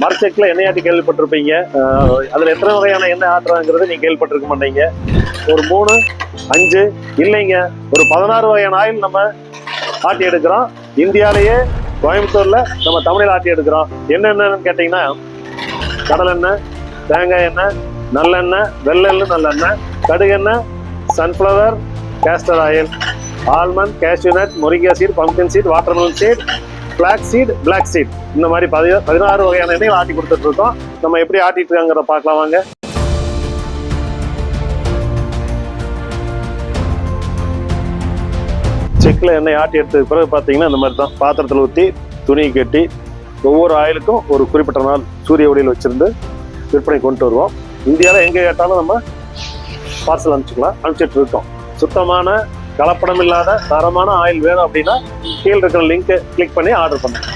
மரச்செக்கில் எண்ணெய் ஆட்டி கேள்விப்பட்டிருப்பீங்க. அதில் எத்தனை வகையான எண்ணெய் ஆட்டுறாங்கிறது நீங்கள் கேள்விப்பட்டிருக்க மாட்டீங்க. ஒரு 3, 5 இல்லைங்க, ஒரு 16 வகையான ஆயில் நம்ம ஆட்டி எடுக்கிறோம். இந்தியாவிலேயே கோயம்புத்தூர்ல நம்ம தமிழில் ஆட்டி எடுக்கிறோம். என்னென்னு கேட்டீங்கன்னா, கடலெண்ணெய், தேங்காய் எண்ணெய், நல்லெண்ணெய், வெள்ளெண்ணெய், நல்லெண்ணெய், கடுகெண்ணெய், sunflower, castor oil, almond, cashew nut, moringa seed, pumpkin seed, watermelon seed, black seed, black seed, இந்த மாதிரி 16 வகையான எண்ணெய் ஆட்டி கொடுத்துட்டு இருக்கோம். நம்ம எப்படி ஆட்டிட்டு இருக்காங்கிறத பார்க்கலாம் வாங்க. செக்கில் எண்ணெய் ஆட்டி எடுத்ததுக்கு பிறகு பார்த்தீங்கன்னா இந்த மாதிரி தான் பாத்திரத்தில் ஊற்றி துணி கட்டி ஒவ்வொரு ஆயிலுக்கும் ஒரு குறிப்பிட்ட நாள் சூரிய ஒளியில் வச்சுருந்து விற்பனை கொண்டு வருவோம். இந்தியாவில் எங்கே கேட்டாலும் நம்ம பார்சல் அனுப்பிச்சிட்டு இருக்கோம். சுத்தமான கலப்படம் இல்லாத தரமான ஆயில் வேணும் அப்படின்னா கீழே இருக்கிற லிங்க்கை கிளிக் பண்ணி ஆர்டர் பண்ணுங்க.